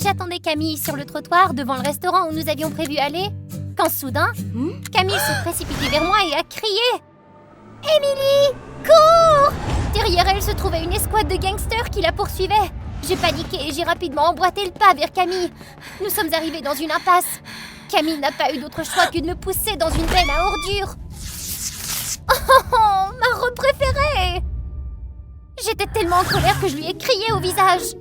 J'attendais Camille sur le trottoir devant le restaurant où nous avions prévu aller, quand soudain, Camille s'est précipitée vers moi et a crié « Émilie, cours !» Derrière elle se trouvait une escouade de gangsters qui la poursuivait. J'ai paniqué et j'ai rapidement emboîté le pas vers Camille. Nous sommes arrivés dans une impasse. Camille n'a pas eu d'autre choix que de me pousser dans une benne à ordures. Oh, ma robe préférée! J'étais tellement en colère que je lui ai crié au visage.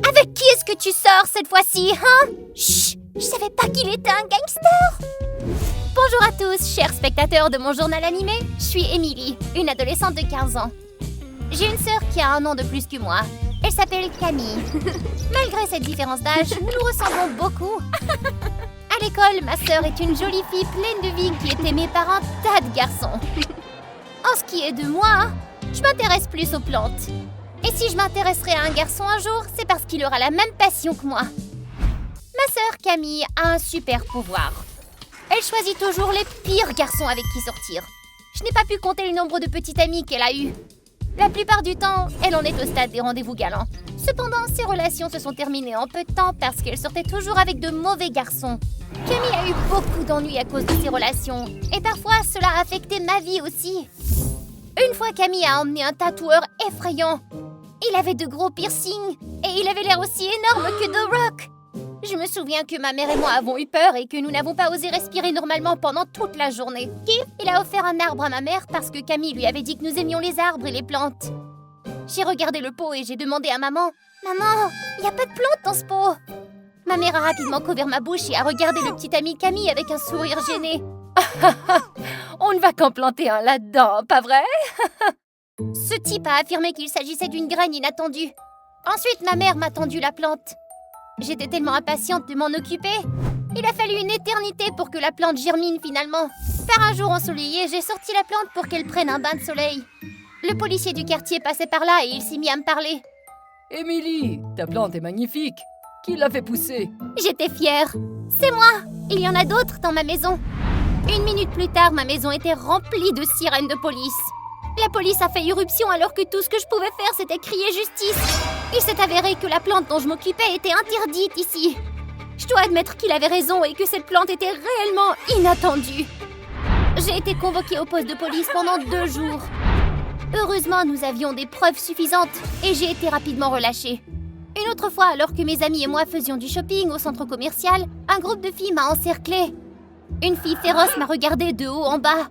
Avec qui est-ce que tu sors cette fois-ci, hein? Chut! Je savais pas qu'il était un gangster! Bonjour à tous, chers spectateurs de mon journal animé. Je suis Émilie, une adolescente de 15 ans. J'ai une sœur qui a 1 an de plus que moi. Elle s'appelle Camille. Malgré cette différence d'âge, nous nous ressemblons beaucoup. À l'école, ma sœur est une jolie fille pleine de vie qui est aimée par un tas de garçons. En ce qui est de moi, je m'intéresse plus aux plantes. Et si je m'intéresserai à un garçon un jour, c'est parce qu'il aura la même passion que moi. Ma sœur Camille a un super pouvoir. Elle choisit toujours les pires garçons avec qui sortir. Je n'ai pas pu compter le nombre de petits amis qu'elle a eus. La plupart du temps, elle en est au stade des rendez-vous galants. Cependant, ses relations se sont terminées en peu de temps parce qu'elle sortait toujours avec de mauvais garçons. Camille a eu beaucoup d'ennuis à cause de ses relations. Et parfois, cela a affecté ma vie aussi. Une fois, Camille a emmené un tatoueur effrayant. Il avait de gros piercings et il avait l'air aussi énorme que The Rock. Je me souviens que ma mère et moi avons eu peur et que nous n'avons pas osé respirer normalement pendant toute la journée. Il a offert un arbre à ma mère parce que Camille lui avait dit que nous aimions les arbres et les plantes. J'ai regardé le pot et j'ai demandé à maman « Maman, il n'y a pas de plantes dans ce pot !» Ma mère a rapidement couvert ma bouche et a regardé le petit ami Camille avec un sourire gêné. « On ne va qu'en planter un là-dedans, pas vrai ?» Ce type a affirmé qu'il s'agissait d'une graine inattendue. Ensuite, ma mère m'a tendu la plante. J'étais tellement impatiente de m'en occuper. Il a fallu une éternité pour que la plante germine finalement. Par un jour ensoleillé, j'ai sorti la plante pour qu'elle prenne un bain de soleil. Le policier du quartier passait par là et il s'est mis à me parler. « Émilie, ta plante est magnifique. Qui l'a fait pousser ?» J'étais fière. C'est moi. Il y en a d'autres dans ma maison. 1 minute plus tard, ma maison était remplie de sirènes de police. La police a fait irruption alors que tout ce que je pouvais faire, c'était crier justice. Il s'est avéré que la plante dont je m'occupais était interdite ici. Je dois admettre qu'il avait raison et que cette plante était réellement inattendue. J'ai été convoquée au poste de police pendant 2 jours. Heureusement, nous avions des preuves suffisantes et j'ai été rapidement relâchée. Une autre fois, alors que mes amis et moi faisions du shopping au centre commercial, un groupe de filles m'a encerclée. Une fille féroce m'a regardée de haut en bas.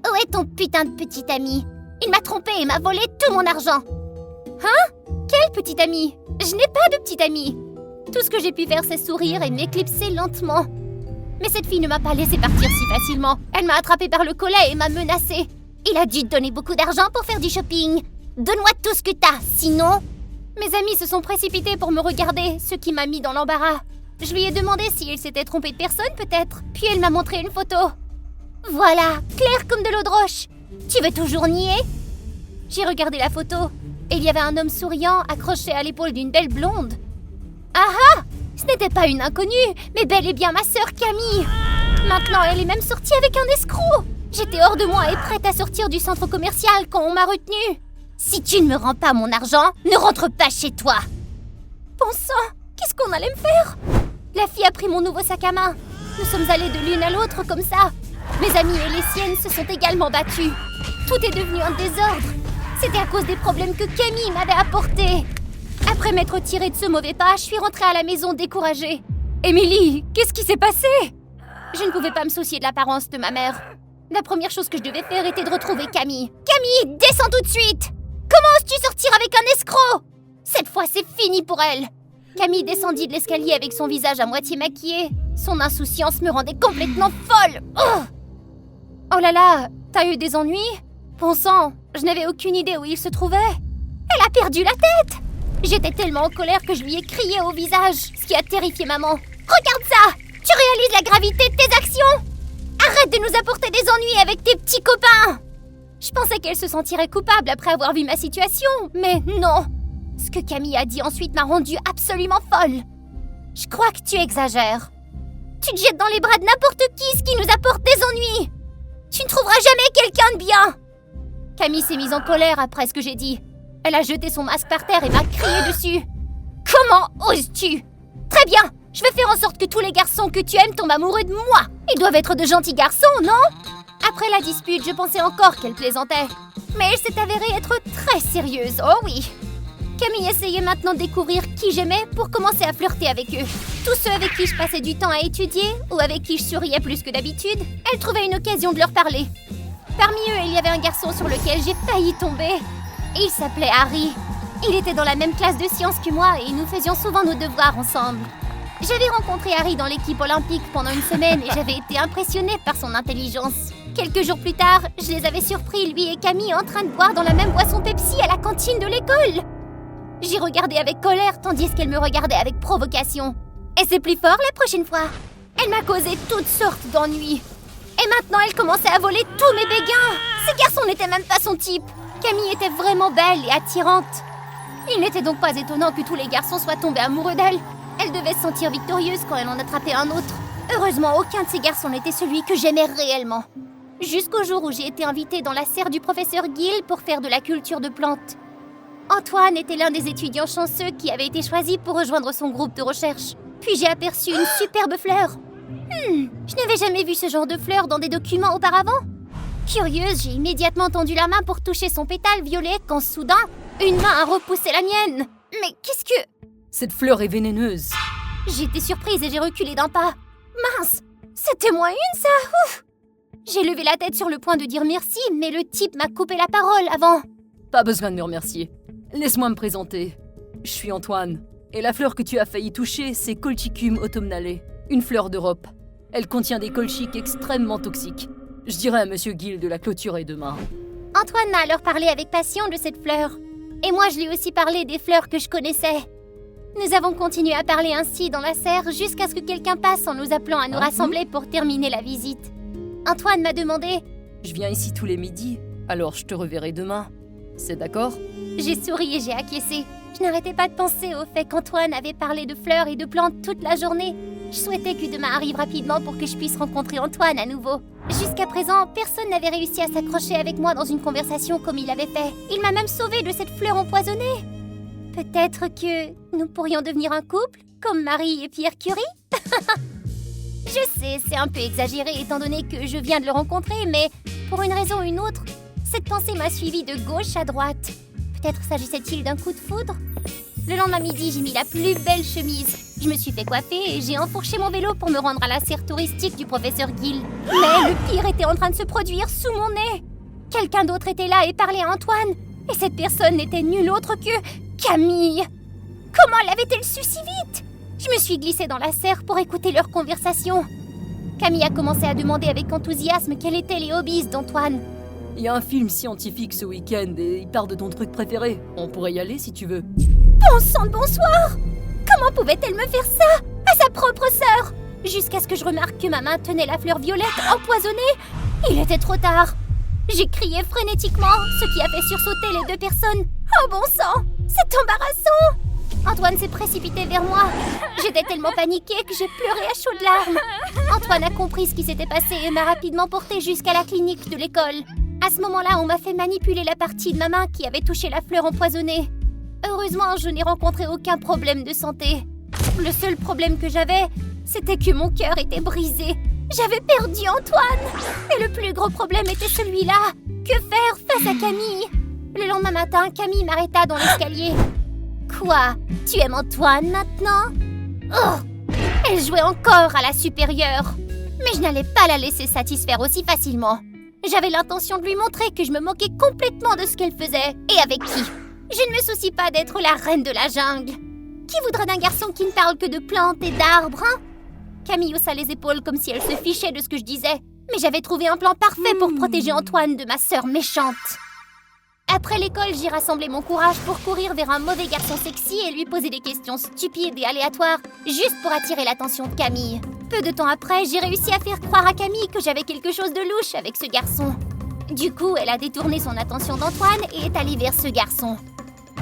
« Où est ton putain de petit ami? Il m'a trompée et m'a volé tout mon argent. » Hein? Quel petit ami? Je n'ai pas de petit ami. Tout ce que j'ai pu faire, c'est sourire et m'éclipser lentement. Mais cette fille ne m'a pas laissé partir si facilement. Elle m'a attrapée par le collet et m'a menacée. Il a dû te donner beaucoup d'argent pour faire du shopping. Donne-moi tout ce que t'as, sinon... Mes amis se sont précipités pour me regarder, ce qui m'a mis dans l'embarras. Je lui ai demandé s'il s'était trompé de personne, peut-être. Puis elle m'a montré une photo. Voilà, clair comme de l'eau de roche. Tu veux toujours nier? J'ai regardé la photo et il y avait un homme souriant accroché à l'épaule d'une belle blonde. Ah ah! Ce n'était pas une inconnue, mais bel et bien ma sœur Camille. Maintenant, elle est même sortie avec un escroc. J'étais hors de moi et prête à sortir du centre commercial quand on m'a retenue. Si tu ne me rends pas mon argent, ne rentre pas chez toi. Bon sang, qu'est-ce qu'on allait me faire? La fille a pris mon nouveau sac à main. Nous sommes allés de l'une à l'autre comme ça. Mes amies et les siennes se sont également battues. Tout est devenu un désordre. C'était à cause des problèmes que Camille m'avait apportés. Après m'être tirée de ce mauvais pas, je suis rentrée à la maison découragée. Émilie, qu'est-ce qui s'est passé? Je ne pouvais pas me soucier de l'apparence de ma mère. La première chose que je devais faire était de retrouver Camille. Camille, descends tout de suite! Comment oses-tu sortir avec un escroc? Cette fois, c'est fini pour elle. Camille descendit de l'escalier avec son visage à moitié maquillé. Son insouciance me rendait complètement folle. Oh là là, t'as eu des ennuis? Bon sang, je n'avais aucune idée où il se trouvait. Elle a perdu la tête. J'étais tellement en colère que je lui ai crié au visage, ce qui a terrifié maman. Regarde ça! Tu réalises la gravité de tes actions? Arrête de nous apporter des ennuis avec tes petits copains! Je pensais qu'elle se sentirait coupable après avoir vu ma situation, mais non! Ce que Camille a dit ensuite m'a rendue absolument folle. Je crois que tu exagères. Tu te jettes dans les bras de n'importe qui, ce qui nous apporte des ennuis. Tu ne trouveras jamais quelqu'un de bien. Camille s'est mise en colère après ce que j'ai dit. Elle a jeté son masque par terre et m'a crié dessus. Comment oses-tu? Très bien. Je vais faire en sorte que tous les garçons que tu aimes tombent amoureux de moi. Ils doivent être de gentils garçons, non? Après la dispute, je pensais encore qu'elle plaisantait. Mais elle s'est avérée être très sérieuse, oh oui. Camille essayait maintenant de découvrir qui j'aimais pour commencer à flirter avec eux. Tous ceux avec qui je passais du temps à étudier ou avec qui je souriais plus que d'habitude, elle trouvait une occasion de leur parler. Parmi eux, il y avait un garçon sur lequel j'ai failli tomber. Il s'appelait Harry. Il était dans la même classe de sciences que moi et nous faisions souvent nos devoirs ensemble. J'avais rencontré Harry dans l'équipe olympique pendant une semaine et j'avais été impressionnée par son intelligence. Quelques jours plus tard, je les avais surpris, lui et Camille, en train de boire dans la même boisson Pepsi à la cantine de l'école. J'ai regardé avec colère tandis qu'elle me regardait avec provocation. Et c'est plus fort la prochaine fois. Elle m'a causé toutes sortes d'ennuis. Et maintenant, elle commençait à voler tous mes béguins. Ces garçons n'étaient même pas son type. Camille était vraiment belle et attirante. Il n'était donc pas étonnant que tous les garçons soient tombés amoureux d'elle. Elle devait se sentir victorieuse quand elle en attrapait un autre. Heureusement, aucun de ces garçons n'était celui que j'aimais réellement. Jusqu'au jour où j'ai été invitée dans la serre du professeur Gill pour faire de la culture de plantes. Antoine était l'un des étudiants chanceux qui avait été choisi pour rejoindre son groupe de recherche. Puis j'ai aperçu une superbe fleur. Je n'avais jamais vu ce genre de fleur dans des documents auparavant. Curieuse, j'ai immédiatement tendu la main pour toucher son pétale violet quand soudain, une main a repoussé la mienne. Mais qu'est-ce que... Cette fleur est vénéneuse. J'étais surprise et j'ai reculé d'un pas. Mince, c'était moi une, ça. Ouf. J'ai levé la tête sur le point de dire merci, mais le type m'a coupé la parole avant. Pas besoin de me remercier. Laisse-moi me présenter. Je suis Antoine. Et la fleur que tu as failli toucher, c'est Colchicum autumnale, une fleur d'Europe. Elle contient des colchiques extrêmement toxiques. Je dirais à Monsieur Gill de la clôturer demain. Antoine m'a alors parlé avec passion de cette fleur. Et moi, je lui ai aussi parlé des fleurs que je connaissais. Nous avons continué à parler ainsi dans la serre jusqu'à ce que quelqu'un passe en nous appelant à nous rassembler pour terminer la visite. Antoine m'a demandé « Je viens ici tous les midis, alors je te reverrai demain. C'est d'accord ?» J'ai souri et j'ai acquiescé. Je n'arrêtais pas de penser au fait qu'Antoine avait parlé de fleurs et de plantes toute la journée. Je souhaitais que demain arrive rapidement pour que je puisse rencontrer Antoine à nouveau. Jusqu'à présent, personne n'avait réussi à s'accrocher avec moi dans une conversation comme il avait fait. Il m'a même sauvée de cette fleur empoisonnée. Peut-être que nous pourrions devenir un couple, comme Marie et Pierre Curie? Je sais, c'est un peu exagéré étant donné que je viens de le rencontrer, mais pour une raison ou une autre, cette pensée m'a suivie de gauche à droite. Peut-être s'agissait-il d'un coup de foudre? Le lendemain midi, j'ai mis la plus belle chemise. Je me suis fait coiffer et j'ai enfourché mon vélo pour me rendre à la serre touristique du professeur Gill. Mais le pire était en train de se produire sous mon nez. Quelqu'un d'autre était là et parlait à Antoine. Et cette personne n'était nulle autre que Camille. Comment l'avait-elle su si vite? Je me suis glissée dans la serre pour écouter leur conversation. Camille a commencé à demander avec enthousiasme quels étaient les hobbies d'Antoine. Il y a un film scientifique ce week-end et il parle de ton truc préféré. On pourrait y aller si tu veux. Bon sang de bonsoir! Comment pouvait-elle me faire ça? À sa propre sœur! Jusqu'à ce que je remarque que ma main tenait la fleur violette empoisonnée. Il était trop tard. J'ai crié frénétiquement, ce qui a fait sursauter les deux personnes. Oh bon sang! C'est embarrassant! Antoine s'est précipité vers moi. J'étais tellement paniquée que j'ai pleuré à chaudes larmes. Antoine a compris ce qui s'était passé et m'a rapidement portée jusqu'à la clinique de l'école. À ce moment-là, on m'a fait manipuler la partie de ma main qui avait touché la fleur empoisonnée. Heureusement, je n'ai rencontré aucun problème de santé. Le seul problème que j'avais, c'était que mon cœur était brisé. J'avais perdu Antoine. Et le plus gros problème était celui-là. Que faire face à Camille? Le lendemain matin, Camille m'arrêta dans l'escalier. Quoi? Tu aimes Antoine maintenant? Oh! Elle jouait encore à la supérieure. Mais je n'allais pas la laisser satisfaire aussi facilement. J'avais l'intention de lui montrer que je me moquais complètement de ce qu'elle faisait. Et avec qui? Je ne me soucie pas d'être la reine de la jungle. Qui voudrait d'un garçon qui ne parle que de plantes et d'arbres, hein? Camille haussa les épaules comme si elle se fichait de ce que je disais. Mais j'avais trouvé un plan parfait pour protéger Antoine de ma sœur méchante. Après l'école, j'ai rassemblé mon courage pour courir vers un mauvais garçon sexy et lui poser des questions stupides et aléatoires, juste pour attirer l'attention de Camille. Peu de temps après, j'ai réussi à faire croire à Camille que j'avais quelque chose de louche avec ce garçon. Du coup, elle a détourné son attention d'Antoine et est allée vers ce garçon.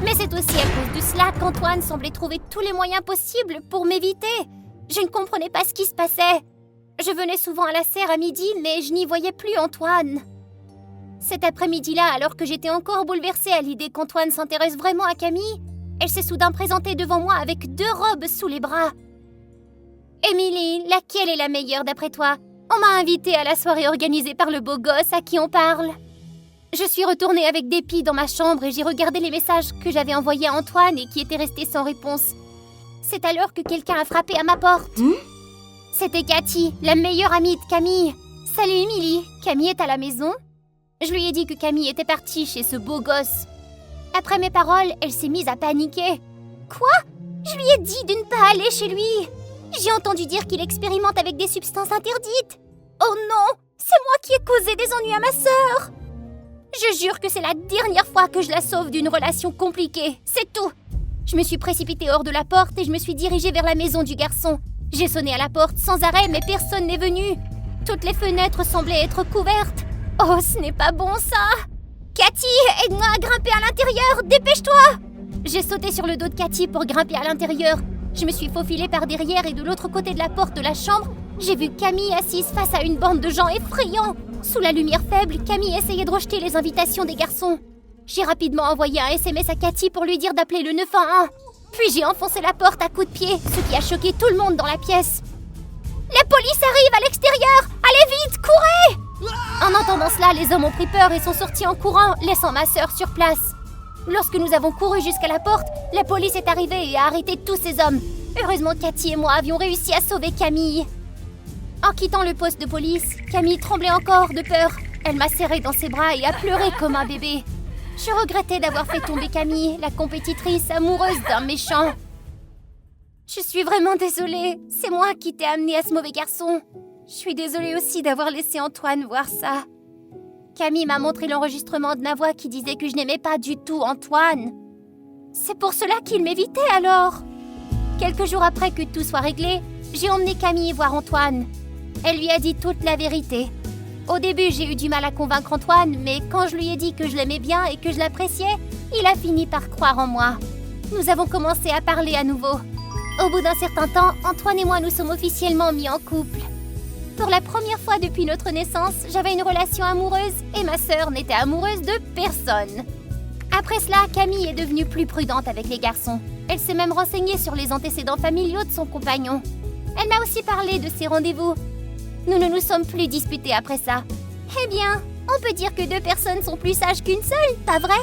Mais c'est aussi à cause de cela qu'Antoine semblait trouver tous les moyens possibles pour m'éviter. Je ne comprenais pas ce qui se passait. Je venais souvent à la serre à midi, mais je n'y voyais plus Antoine. Cet après-midi-là, alors que j'étais encore bouleversée à l'idée qu'Antoine s'intéresse vraiment à Camille, elle s'est soudain présentée devant moi avec 2 robes sous les bras. Émilie, laquelle est la meilleure d'après toi? On m'a invitée à la soirée organisée par le beau gosse à qui on parle. Je suis retournée avec dépit dans ma chambre et j'ai regardé les messages que j'avais envoyés à Antoine et qui étaient restés sans réponse. C'est alors que quelqu'un a frappé à ma porte. C'était Cathy, la meilleure amie de Camille. « Salut Émilie, Camille est à la maison ?» Je lui ai dit que Camille était partie chez ce beau gosse. Après mes paroles, elle s'est mise à paniquer. « Quoi? Je lui ai dit de ne pas aller chez lui. J'ai entendu dire qu'il expérimente avec des substances interdites. Oh non, c'est moi qui ai causé des ennuis à ma sœur. Je jure que c'est la dernière fois que je la sauve d'une relation compliquée, c'est tout. » Je me suis précipitée hors de la porte et je me suis dirigée vers la maison du garçon. J'ai sonné à la porte sans arrêt, mais personne n'est venu. Toutes les fenêtres semblaient être couvertes. Oh, ce n'est pas bon ça! Cathy, aide-moi à grimper à l'intérieur, dépêche-toi! J'ai sauté sur le dos de Cathy pour grimper à l'intérieur. Je me suis faufilée par derrière et de l'autre côté de la porte de la chambre, j'ai vu Camille assise face à une bande de gens effrayants. Sous la lumière faible, Camille essayait de rejeter les invitations des garçons. J'ai rapidement envoyé un SMS à Cathy pour lui dire d'appeler le 911. Puis j'ai enfoncé la porte à coups de pied, ce qui a choqué tout le monde dans la pièce. La police arrive à l'extérieur! Allez vite, courez! En entendant cela, les hommes ont pris peur et sont sortis en courant, laissant ma sœur sur place. Lorsque nous avons couru jusqu'à la porte, la police est arrivée et a arrêté tous ces hommes. Heureusement, Cathy et moi avions réussi à sauver Camille. En quittant le poste de police, Camille tremblait encore de peur. Elle m'a serrée dans ses bras et a pleuré comme un bébé. Je regrettais d'avoir fait tomber Camille, la compétitrice amoureuse d'un méchant. Je suis vraiment désolée. C'est moi qui t'ai amenée à ce mauvais garçon. Je suis désolée aussi d'avoir laissé Antoine voir ça. Camille m'a montré l'enregistrement de ma voix qui disait que je n'aimais pas du tout Antoine. C'est pour cela qu'il m'évitait alors. Quelques jours après que tout soit réglé, j'ai emmené Camille voir Antoine. Elle lui a dit toute la vérité. Au début, j'ai eu du mal à convaincre Antoine, mais quand je lui ai dit que je l'aimais bien et que je l'appréciais, il a fini par croire en moi. Nous avons commencé à parler à nouveau. Au bout d'un certain temps, Antoine et moi nous sommes officiellement mis en couple. Pour la première fois depuis notre naissance, j'avais une relation amoureuse et ma sœur n'était amoureuse de personne. Après cela, Camille est devenue plus prudente avec les garçons. Elle s'est même renseignée sur les antécédents familiaux de son compagnon. Elle m'a aussi parlé de ses rendez-vous. Nous ne nous sommes plus disputés après ça. Eh bien, on peut dire que deux personnes sont plus sages qu'une seule, pas vrai ?